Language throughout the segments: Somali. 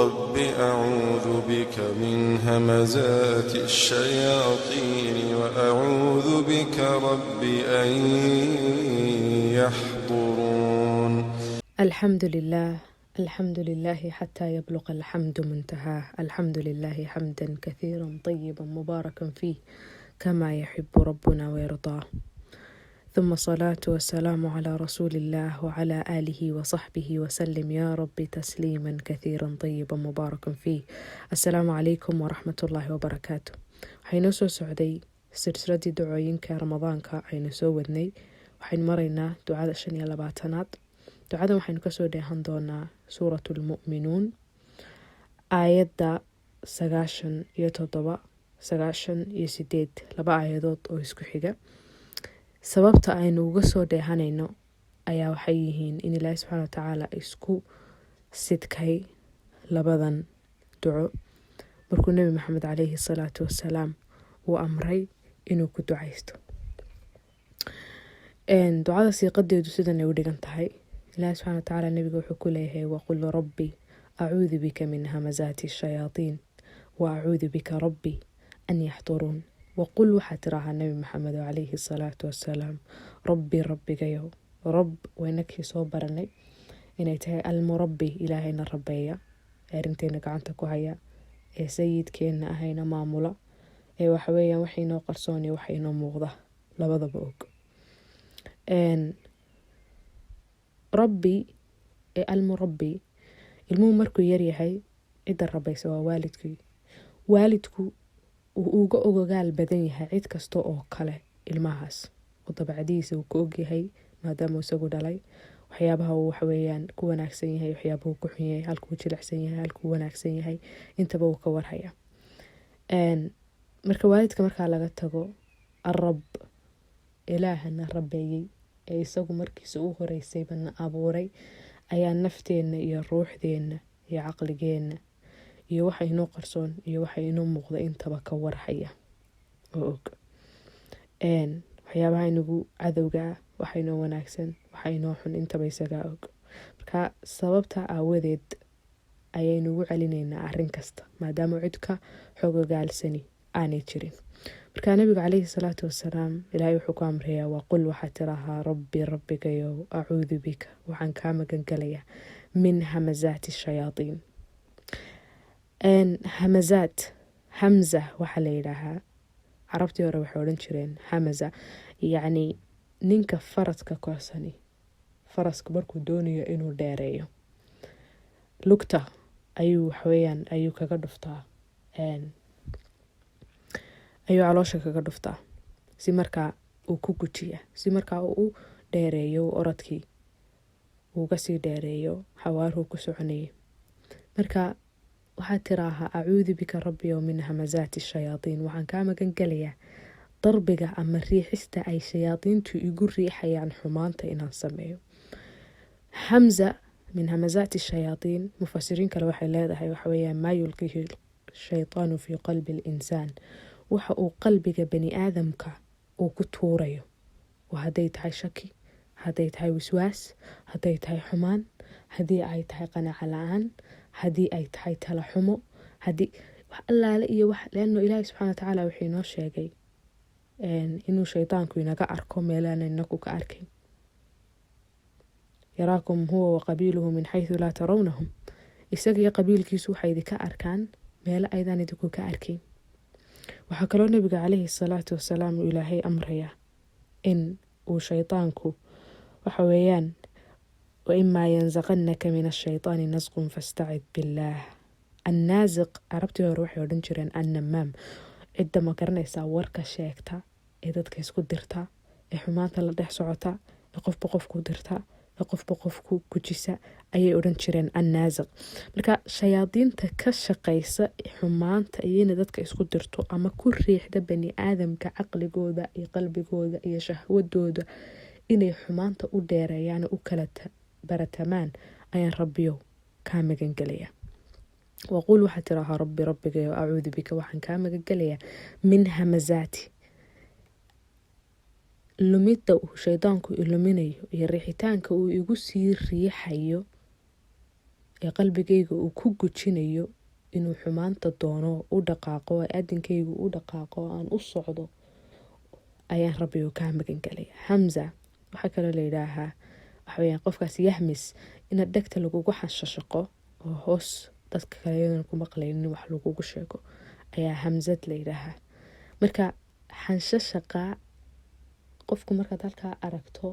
رب أعوذ بك من همزات الشياطين وأعوذ بك رب أن يحضرون. الحمد لله حتى يبلغ الحمد منتهاه. الحمد لله حمدا كثيرا طيبا مباركا فيه كما يحب ربنا ويرضاه. ثم الصلاة والسلام على رسول الله وعلى آله وصحبه وسلم يا رب تسليما كثيرا طيبا مباركا فيه. السلام عليكم ورحمة الله وبركاته. waxaynu soo socday silsiladii ducooyinka ramadaanka aynu soo wadnay. waxaynu maraynaa ducada 25aad. ducadan waxaynu kasoo dheehan doonaa suuratulmu'minuun aayadda 97, 98, 2 aayadood oo isku xiga. sababta aynu uga soo dheehanayno ayaa waxay yihiin in ilaahi subxaana watacaala isku sidkay labadan duco markuu nebi maxamed calayhi salaatu wasalaam uu amray inuu ku ducaysto. ducada siiqadeedu sidan ay u dhigan tahay. ilaahi subxaana watacaala nebiga wuxuu ku leeyahay waqul rabbi acuudu bika min hamazaati shayaatiin wa acuudu bika rabbi an yaxduruun. waqul waxaa tirahaa nebi maxamed calayhi salaatu wasalaam rabbi rabbigayow. rab waynakii soo baranay inay tahay almurabbi, ilaahayna rabeeya ee arrinteena gacanta ku haya, ee sayidkeenna ahayna maamula, ee waxaweyaan wax inoo qarsoon iyo wax inoo muuqda labadaba og. rabbi ee almurabbi, ilmuhu markuu yaryahay cidda rabaysa waa waalidkii. waalidku uu uga ogogaal badan yahay cid kasta oo kale ilmahaas oo dabacdiisa uu ka ogyahay maadaama isagu dhalay waxyaabaha uu waxaweyaan ku wanaagsan yahay, waxyaabaha uu ku xun yahay, halkuu jilicsan yahay, halkuu wanaagsan yahay, intaba uu ka warhaya. marka waalidka markaa laga tago arab, ilaahana rabeeyey ee isagu markiisa u horeysayba na abuuray ayaa nafteenna iyo ruuxdeenna iyo caqligeenna iyo waxa inoo qarsoon iyo waxa inoo muuqda intaba ka warhaya oo og. waxyaabaha inagu cadowga ah, waxa inoo wanaagsan, waxa inoo xun, intaba isagaa og. marka sababta aawadeed ayaynu ugu celinaynaa arrin kasta maadaama cidka xogogaalsani aanay jirin. marka nabiga calayhi salaatu wasalaam ilaahay wuxuu ku amrayaa waqul waxaa tirahaa rabbi rabbigayow acuudu bika waxaan kaa magan galayaa min hamazaati shayaatiin. hamazaat, hamza waxaa la yidhaahaa, carabtii hore waxay odhan jireen hamaza, yacni ninka faraska korsani, faraska markuu doonayo inuu dheereeyo lugta ayuu waxaweyaan ayuu kaga dhuftaa, ayuu caloosha kaga dhuftaa si markaa uu ku gujiya, si markaa uu u dheereeyo orodkii uuga sii dheereeyo xawaaruhu ku soconayay. marka waxaa tiraahaa acuudu bika rabbi oo min hamazaati shayaatiin, waxaan kaa magan galayaa darbiga ama riixista ay shayaadiintu igu riixayaan xumaanta inaan sameeyo. hamza min hamazaati shayaatiin, mufasiriin kale waxay leedahay waxaweyaan maa yulqihi shaytaanu fii qalbi linsaan, waxa uu qalbiga bani aadamka uu ku tuurayo, oo hadday tahay shaki, hadday tahay waswaas, hadday tahay xumaan, haddii ay tahay qanaaco la-aan, haddii ay tahay tala xumo, haddii wax allaale iyo wax, leanno ilaahi subxaana watacaala wuxuu inoo sheegay inuu shaydaanku inaga arko meelaana inaku ka arkayn. yaraakum huwa waqabiiluhu min xaysu laa tarawnahum, isaga iyo qabiilkiisu waxay idinka arkaan meelo aydaan idinku ka arkayn. waxaa kaloo nabiga calayhi salaatu wasalaam uu ilaahay amrayaa in uu shaydaanku waxaweyaan waimaa yansaqannaka min ashaytaani nasqun fastacid billaah. annaasiq carabtii hore waxay odhan jireen annamaam, cidda ma garanaysaa warka sheegta ee dadka isku dirta, ee xumaanta la dhex socota, ee qofba qofku dirta, ee qofba qofku gujisa ayay odhan jireen annaasiq. marka shayaadiinta ka shaqaysa xumaanta iyo inay dadka isku dirto ama ku riixda bani aadamka caqligooda iyo qalbigooda iyo shahwadooda inay xumaanta u dheereeyaan u kala baratamaan ayaan rabbiyow kaa magan gelaya. waqul waxaa tirahaa rabbi rabbigayow acuudu bika waxaan kaa magan gelayaa min hamazaati, lumidda uu shaydaanku iluminayo iyo riixitaanka uu igu sii riixayo ee qalbigayga uu ku gujinayo inuu xumaanta doono u dhaqaaqo, adinkaygu u dhaqaaqo, aan u socdo, ayaan rabbiyo kaa magan galaya. Hamza waxaa kaloo la yidhaahaa waxaweyaan qofkaas yahmis, inaad dhegta lagugu xanshashaqo oo hoos dadka kale iyadan ku maqlaynin wax lagugu sheego ayaa hamzad la yidhaahaa. marka xanshashaqa qofku markaad halkaa aragto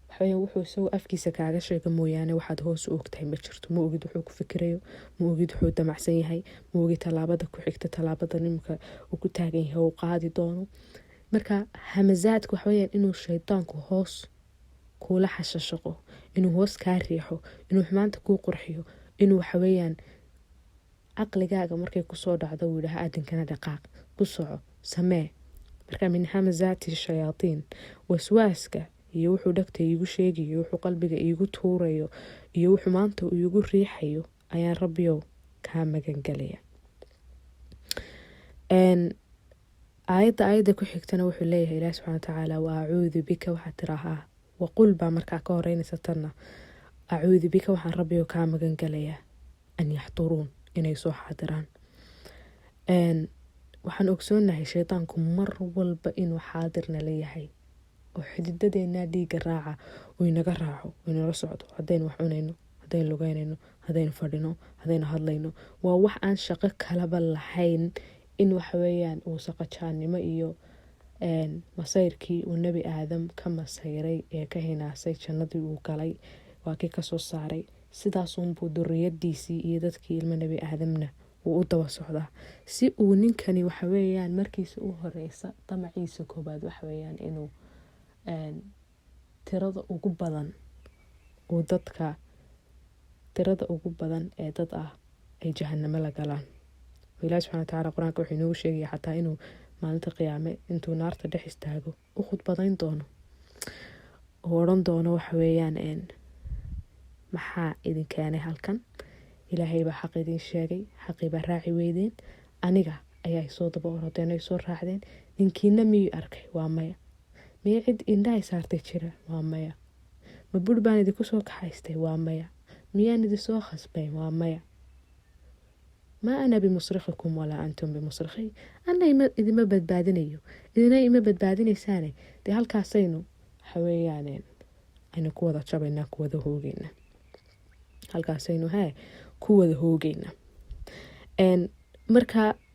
waxaweyaan wuxuu isagoo afkiisa kaaga sheega mooyaane waxaad hoos u ogtahay ma jirto. ma ogid wuxuu ku fikirayo, ma ogid wuxuu damacsan yahay, ma ogid tallaabada ku xigta, tallaabada nimka uu ku taagan yahay uu qaadi doono. marka hamazaadka waxaweyaan inuu shaydaanku hoos kuula xashashaqo, inuu hoos kaa riixo, inuu xumaanta kuu qurxiyo, inuu waxaweyaan caqligaaga markay kusoo dhacdo uu yidhaha adinkana dhaqaaq, ku soco, samee. marka min hamazaati shayaatiin, waswaaska iyo wuxuu dhagta iigu sheegayo, wuxuu qalbiga iigu tuurayo iyo wuxuu maanta iigu riixayo ayaan rabbiyow kaa magan galaya. aayadda ku xigtana wuxuu leeyahay ilaahi subxaana watacaala wa acuudu bika, waxaad tirahaa waqul baa markaa ka horeynaysa tanna, acuudu bika waxaan rabbiyow kaa magan galayaa an yaxduruun, inay soo xaadiraan. waxaan ogsoonahay shaydaanku mar walba inuu xaadirna leeyahay oo xididadeena dhiiga raaca uu inaga raaco, uu inala socdo. haddaynu wax cunayno, haddaynu lugeynayno, haddaynu fadhino, haddaynu hadlayno, waa wax aan shaqo kalaba lahayn in waxaweyaan uu saqajaannimo iyo masayrkii uu nebi aadam ka masayray ee ka hinaasay jannadii uu galay waa kii kasoo saaray. sidaasunbuu duriyadiisii iyo dadkii ilmo nebi aadamna uu u daba socdaa si uu ninkani waxaweyaan markiisa u horeysa damaciisa koobaad waxaweyaan inuu tirada ugu badan ee dad ah ay jahanamo la galaan. ilaahi subxana watacaala qur-aanka wuxuu inoogu sheegaya xataa inuu maalinta qiyaame intuu naarta dhex istaago u khudbadayn doono oo odhan doono waxaweyaan maxaa idin keenay halkan? ilaahay baa xaq idin sheegay, xaqii baa raaci weydeen, aniga ayaa isoo daba orodeen oo isoo raacdeen. ninkiina miyuu arkay? waa maya. miya cid indhahay saartay jira? waa maya. ma bur baan idinku soo kaxaystay? waa maya. miyaan idinsoo khasbay? waa maya. maa ana bimusrikhikum walaa antum bimusrikhi, ana idima badbaadinayo, idina ima badbaadinaysaane. dee halkaasaynu waxaweyaan aynu ku wada jabaynaa, ku wada hoogeyna, halkaasaynu ku wada hoogeyna.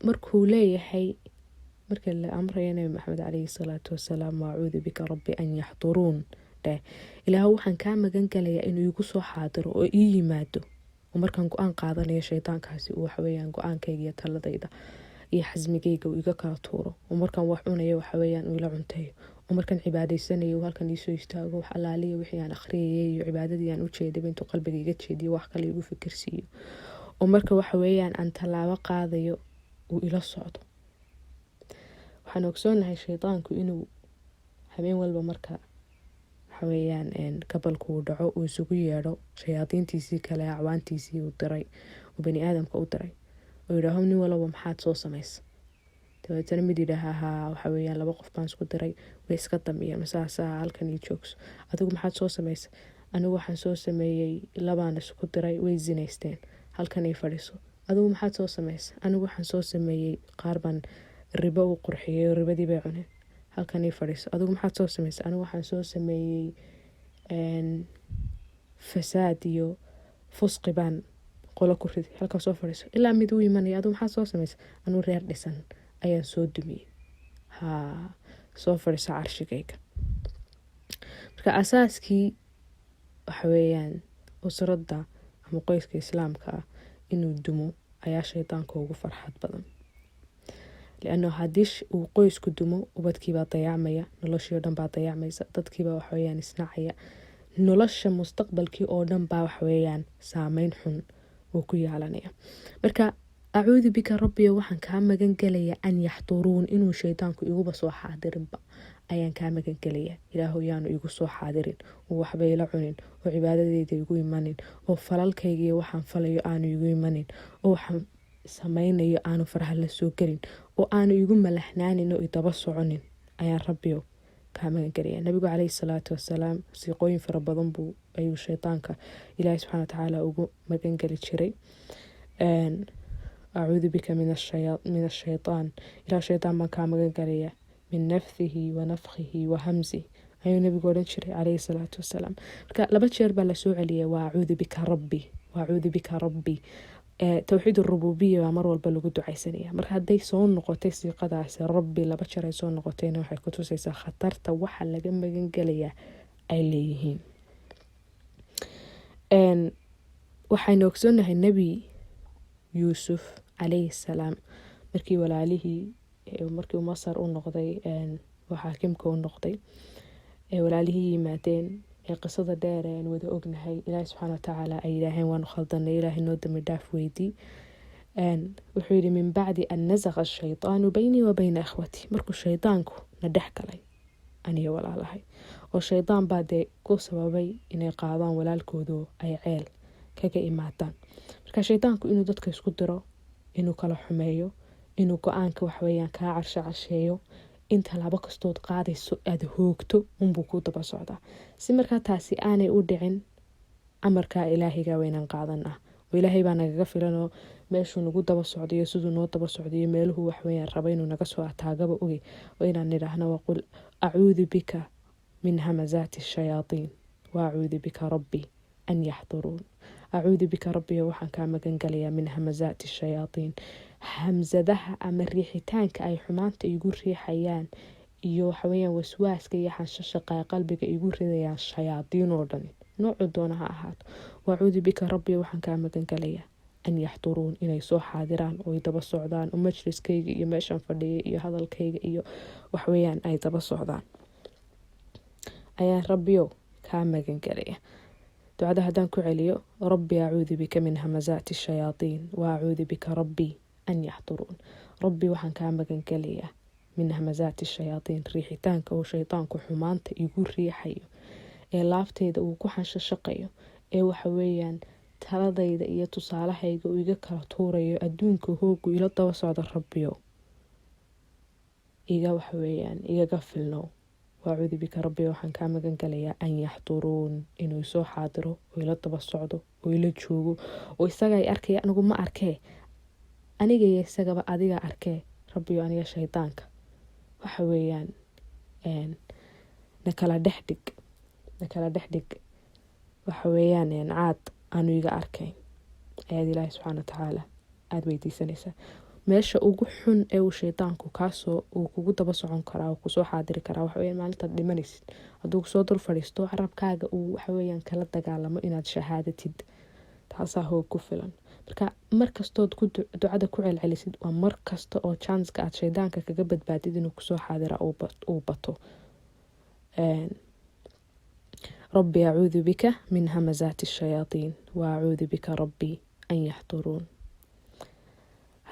markuu leeyahay, marka la amraya nabi maxamed calayhi salaatu wasalaam waacuudu bika rabbi an yaxduruun dheh, ilaahu waxaan kaa magan galayaa inuu igu soo xaadiro oo ii yimaado, oo markaan go-aan qaadanayo shaydaankaasi uu waxaweyaan go-aankayga iyo taladayda iyo xasmigayga uu iga kala tuuro, oo markaan wax cunayo waxaweyaan uu ila cuntayo, oo markaan cibaadaysanayo halkan iisoo istaago wax alaaliya wixii aan akhriyayay iyo cibaadadii aan u jeedaba intuu qalbiga iga jeediyo wax kale igu fikirsiiyo, oo marka waxaweyaan aan tallaabo qaadayo uu ila socdo. waxaan ogsoonahay shaydaanku inuu habeen walba marka waxaweyaan gabalku uu dhaco uu isugu yeedho shayaadiintiisii kale, acwaantiisii uu diray, uu bani aadamka u diray, oo yidhaaho nin walaba maxaad soo samaysa? dabeetana mid yidhaaha waxaweyaan 2 qof baan isku diray, way iska damiyeen, masaasaa halkan ii joogso. adigu maxaad soo samaysa? anigu waxaan soo sameeyey 2 isku diray, way zinaysteen, halkan ii fadhiso. adigu maxaad soo samaysa? anigu waxaan soo sameeyey qaar baan ribo u qurxiyey oo ribadii bay cuneen, halkan ii fadhiso. adigu maxaad soo samaysa? anigu waxaan soo sameeyey fasaad iyo fusqi baan qolo ku riday, halkaa soo fadhiso. ilaa mid u imanaya, adigu maxaad soo samaysa? anigu reer dhisan ayaan soo dumiyey, soo fadhiso carshigayga. marka asaaskii waxaweyaan usradda ama qoyska islaamka ah inuu dumo ayaa shaydaanka ugu farxad badan. lianno haddii uu qoysku dumo, ubadkiibaa dayacmaya, noloshii oo dhan baa dayacmaysa, dadkiibaa waxaweyaan isnacaya, nolosha mustaqbalkii oo dhan baa waxaweyaan saameyn xun uu ku yeelanaya. marka acuudu bika rabbiyo waxaan kaa magan galayaa an yaxduruun, inuu shaydaanku iguba soo xaadirinba ayaan kaa magan galayaa. ilaahu yaanu igu soo xaadirin, oo waxba ila cunin, oo cibaadadeyda igu imanin, oo falalkayga iyo waxaan falayo aanu igu imanin, oo waxaan samaynayo aanu faraha la soo gelin, oo aanu igu malaxnaanin oo idaba soconin ayaan rabbiyo kaa magangelaya. nabigu calayhi salaatu wasalaam siiqooyin fara badan ayuu shaydaanka ilaahay subxaana watacaala ugu magangeli jiray. acuudu bika min ashaytaan, ilaah shaydaan baan kaa magangelaya, min nafhihi wa nafkhihi wa hamsi ayuu nabigu odhan jiray calayhi salaatu wasalaam. marka 2 jeer baa lasoo celiyay waa acuudu bika rabbi, waa acuudu bika rabbi. towxiid rububiya baa mar walba lagu ducaysanaya. marka hadday soo noqotay siiqadaasi rabbi 2 jeer ay soo noqotayna waxay ku tusaysaa khatarta waxa laga magangelaya ay leeyihiin. waxaynu ogsoonahay nebi yuusuf calayhi salaam markii walaalihii markii masar u noqday xaakimka u noqday walaalihii yimaadeen qisada dheer aan wada ognahay, ilaahay subxaana watacaala ay yidhaaheen waanu khaldanay, ilaahay noo dambi dhaaf weydii. wuxuu yidhi min bacdi an nasaqa ashaytaanu baynii wa bayna akhwatii, markuu shaydaanku na dhex galay aniyo walaalahay, oo shaydaan baa dee ku sababay inay qaadaan walaalkoodu ay ceel kaga imaadaan. marka shaydaanku inuu dadka isku diro, inuu kala xumeeyo, inuu go-aanka waxweyaan kaa carsheeyo, inta laba kastood qaadayso aada hoogto unbuu ku daba socdaa. si markaa taasi aanay u dhicin, amarkaa ilaahiga waynaan qaadanaa, oo ilaahay baa nagaga filanoo meeshuu nagu daba socdayo, siduu noo daba socdayo, meeluhu waxweyaan raba inuu naga soo ataagaba oge, oo inaan nidhaahno waqul acuudu bika min hamazaati shayaatiin wa acuudu bika rabbi an yaxduruun. acuudu bika rabbiyo waxaan kaa magangalayaa min hamazaati shayaatiin, hamsadaha ama riixitaanka ay xumaanta igu riixayaan iyo waxaweyaan waswaaska iyo xanshashaqa qalbiga igu ridayaan shayaadiin oo dhan noocu doona ha ahaato. wacuudu bika rabbiyo waxaan kaa magangalayaa an yaxduruun, inay soo xaadiraan oo ay daba socdaan, oo majliskayga iyo meeshaan fadhiyay iyo hadalkayga iyo waxweyaan ay daba socdaan, ayaan rabbiyo kaa magangalaya. ducada haddaan ku celiyo, rabbi acuudu bika min hamazaati shayaatiin wa acuudu bika rabbi an yaxduruun. rabbi waxaan kaa magangelayaa min hamazaati shayaatiin, riixitaanka uu shaydaanku xumaanta igu riixayo, ee laafteyda uu ku xanshashaqayo, ee waxaweyaan taladayda iyo tusaalahayga uu iga kala tuurayo, adduunka hoogu ila daba socda, rabbiyo iga waxaweyaan igaga filnow. wacuudu bika rabbi waxaan kaa magangalayaa an yaxduruun, inuu soo xaadiro oo ila daba socdo oo ila joogo, oo isaga ay arkaya anigu ma arkee, aniga iyo isagaba adiga arkee rabbiyo aniga shaydaanka waxaweyaan nakala dhexdhig waxaweyaan caad aanu iga arkayn ayaad ilaahay subxaana watacaala aada weydiisanaysaa. meesha ugu xun ee uu shaydaanku kaasoo uu kugu daba socon karaa, kusoo xaadiri karaa waxaweyaan maalintaad dhimanaysid, hadduu kusoo dul fadhiisto carabkaaga uu waxaweyaan kala dagaalamo inaad shahaadatid, taasaa hoog ku filan. marka markastood ducada ku celcelisid waa mar kasta oo janska aad shaydaanka kaga badbaadid inuu kusoo xaadira uu bato. rabbi acuudu bika min hamazaati shayaatiin wa acuudu bika rabbi an yaxduruun.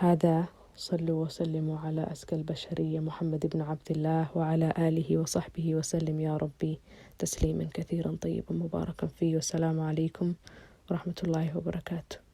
هذا صلوا وسلموا على أزكى البشرية محمد بن عبد الله وعلى آله وصحبه وسلم يا ربي تسليما كثيرا طيبا مباركا فيه، والسلام عليكم ورحمة الله وبركاته.